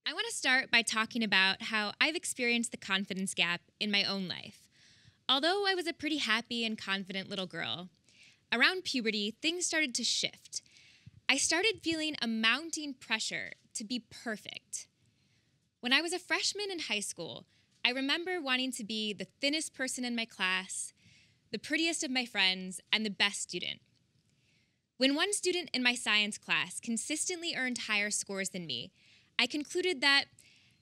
I want to start by talking about how I've experienced the confidence gap in my own life. Although I was a pretty happy and confident little girl, around puberty, things started to shift. I started feeling a mounting pressure to be perfect. When I was a freshman in high school, I remember wanting to be the thinnest person in my class, the prettiest of my friends, and the best student. When one student in my science class consistently earned higher scores than me, I concluded that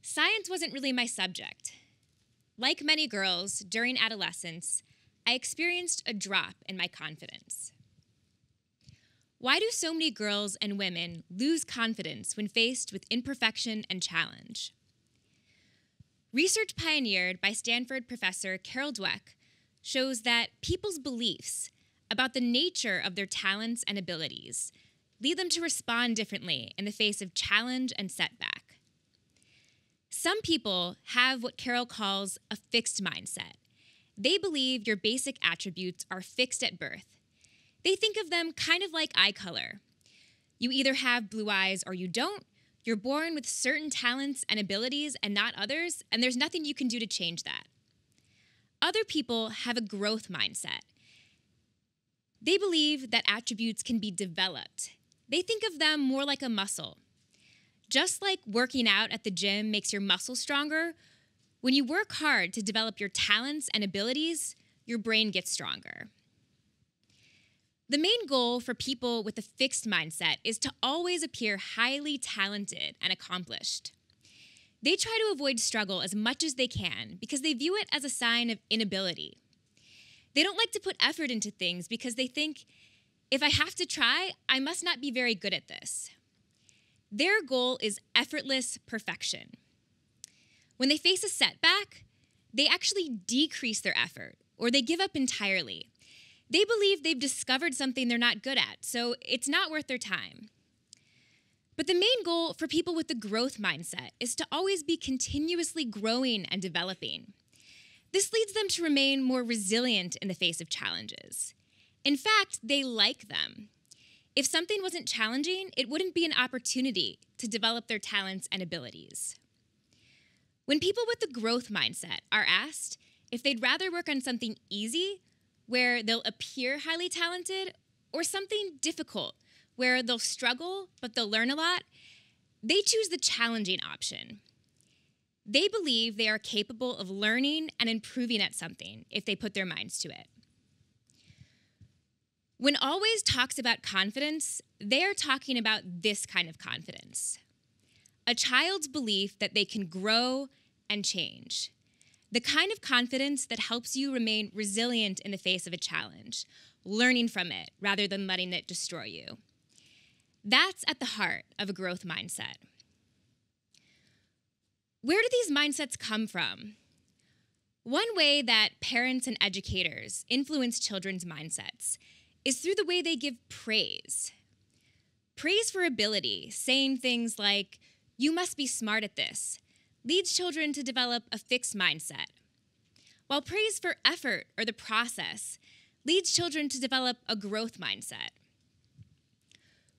science wasn't really my subject. Like many girls, during adolescence, I experienced a drop in my confidence. Why do so many girls and women lose confidence when faced with imperfection and challenge? Research pioneered by Stanford professor Carol Dweck shows that people's beliefs about the nature of their talents and abilities lead them to respond differently in the face of challenge and setback. Some people have what Carol calls a fixed mindset. They believe your basic attributes are fixed at birth. They think of them kind of like eye color. You either have blue eyes or you don't. You're born with certain talents and abilities and not others, and there's nothing you can do to change that. Other people have a growth mindset. They believe that attributes can be developed. They think of them more like a muscle. Just like working out at the gym makes your muscles stronger, when you work hard to develop your talents and abilities, your brain gets stronger. The main goal for people with a fixed mindset is to always appear highly talented and accomplished. They try to avoid struggle as much as they can because they view it as a sign of inability. They don't like to put effort into things because they think, if I have to try, I must not be very good at this. Their goal is effortless perfection. When they face a setback, they actually decrease their effort or they give up entirely. They believe they've discovered something they're not good at, so it's not worth their time. But the main goal for people with the growth mindset is to always be continuously growing and developing. This leads them to remain more resilient in the face of challenges. In fact, they like them. If something wasn't challenging, it wouldn't be an opportunity to develop their talents and abilities. When people with the growth mindset are asked if they'd rather work on something easy, where they'll appear highly talented, or something difficult, where they'll struggle but they'll learn a lot, they choose the challenging option. They believe they are capable of learning and improving at something if they put their minds to it. When Always talks about confidence, they are talking about this kind of confidence. A child's belief that they can grow and change. The kind of confidence that helps you remain resilient in the face of a challenge, learning from it rather than letting it destroy you. That's at the heart of a growth mindset. Where do these mindsets come from? One way that parents and educators influence children's mindsets is through the way they give praise. Praise for ability, saying things like, "You must be smart at this," leads children to develop a fixed mindset. While praise for effort or the process leads children to develop a growth mindset.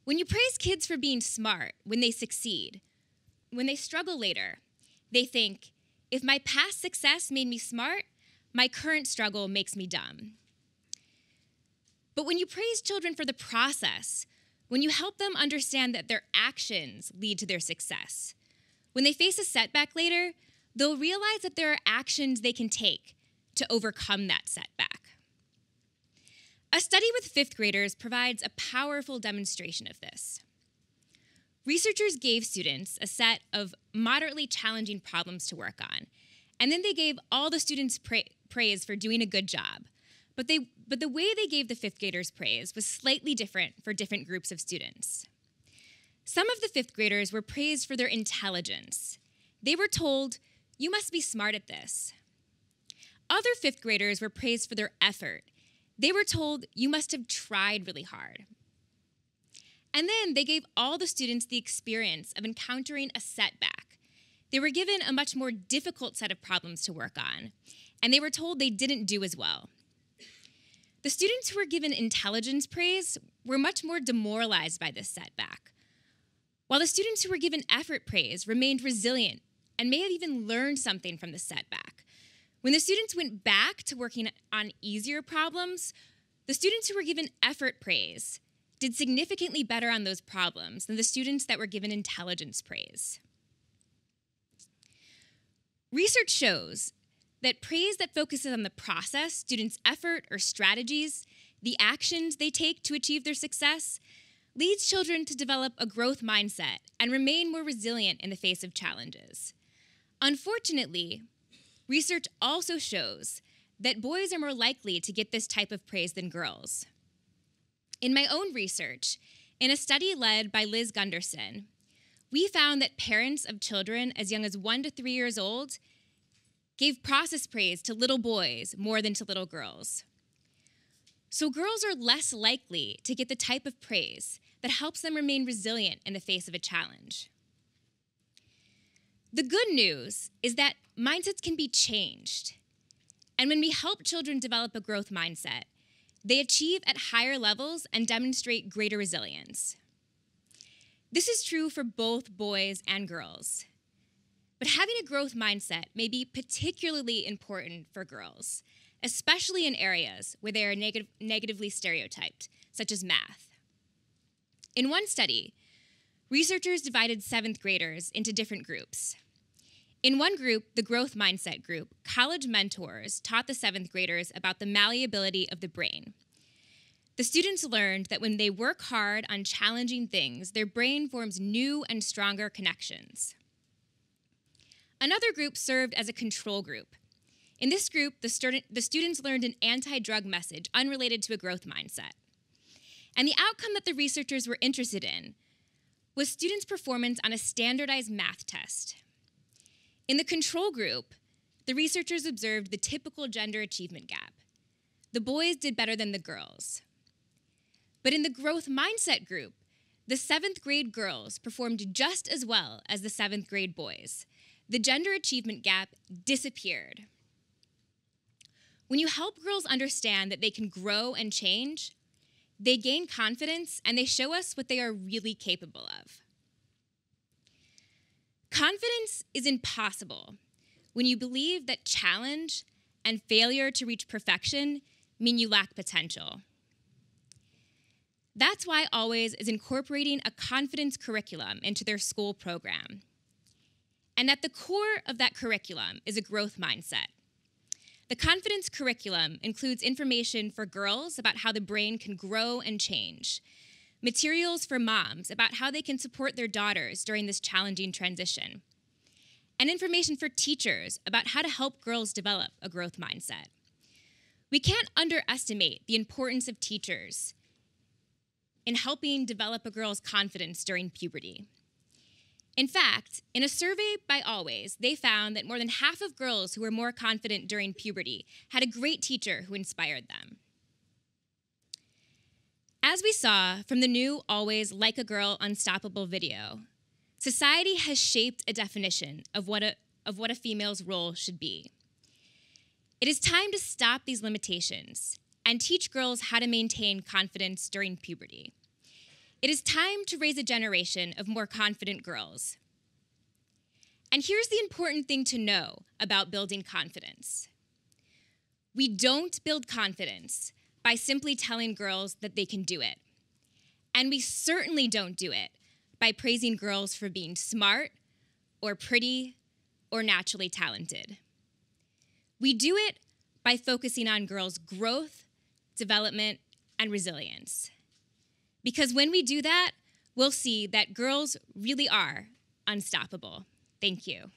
When you praise kids for being smart when they succeed, when they struggle later, they think, if my past success made me smart, my current struggle makes me dumb. But when you praise children for the process, when you help them understand that their actions lead to their success, when they face a setback later, they'll realize that there are actions they can take to overcome that setback. A study with fifth graders provides a powerful demonstration of this. Researchers gave students a set of moderately challenging problems to work on, and then they gave all the students praise for doing a good job. But the way they gave the fifth graders praise was slightly different for different groups of students. Some of the fifth graders were praised for their intelligence. They were told, "You must be smart at this." Other fifth graders were praised for their effort. They were told, "You must have tried really hard." And then they gave all the students the experience of encountering a setback. They were given a much more difficult set of problems to work on, and they were told they didn't do as well. The students who were given intelligence praise were much more demoralized by this setback, while the students who were given effort praise remained resilient and may have even learned something from the setback. When the students went back to working on easier problems, the students who were given effort praise did significantly better on those problems than the students that were given intelligence praise. Research shows that praise that focuses on the process, students' effort or strategies, the actions they take to achieve their success, leads children to develop a growth mindset and remain more resilient in the face of challenges. Unfortunately, research also shows that boys are more likely to get this type of praise than girls. In my own research, in a study led by Liz Gunderson, we found that parents of children as young as 1 to 3 years old gave process praise to little boys more than to little girls. So girls are less likely to get the type of praise that helps them remain resilient in the face of a challenge. The good news is that mindsets can be changed. And when we help children develop a growth mindset, they achieve at higher levels and demonstrate greater resilience. This is true for both boys and girls. But having a growth mindset may be particularly important for girls, especially in areas where they are negatively stereotyped, such as math. In one study, researchers divided 7th graders into different groups. In one group, the growth mindset group, college mentors taught the 7th graders about the malleability of the brain. The students learned that when they work hard on challenging things, their brain forms new and stronger connections. Another group served as a control group. In this group, the students learned an anti-drug message unrelated to a growth mindset. And the outcome that the researchers were interested in was students' performance on a standardized math test. In the control group, the researchers observed the typical gender achievement gap. The boys did better than the girls. But in the growth mindset group, the 7th grade girls performed just as well as the 7th grade boys. The gender achievement gap disappeared. When you help girls understand that they can grow and change, they gain confidence and they show us what they are really capable of. Confidence is impossible when you believe that challenge and failure to reach perfection mean you lack potential. That's why Always is incorporating a confidence curriculum into their school program. And at the core of that curriculum is a growth mindset. The confidence curriculum includes information for girls about how the brain can grow and change, materials for moms about how they can support their daughters during this challenging transition, and information for teachers about how to help girls develop a growth mindset. We can't underestimate the importance of teachers in helping develop a girl's confidence during puberty. In fact, in a survey by Always, they found that more than half of girls who were more confident during puberty had a great teacher who inspired them. As we saw from the new Always LikeAGirl Unstoppable video, society has shaped a definition of what a female's role should be. It is time to stop these limitations and teach girls how to maintain confidence during puberty. It is time to raise a generation of more confident girls. And here's the important thing to know about building confidence. We don't build confidence by simply telling girls that they can do it. And we certainly don't do it by praising girls for being smart or pretty or naturally talented. We do it by focusing on girls' growth, development, and resilience. Because when we do that, we'll see that girls really are unstoppable. Thank you.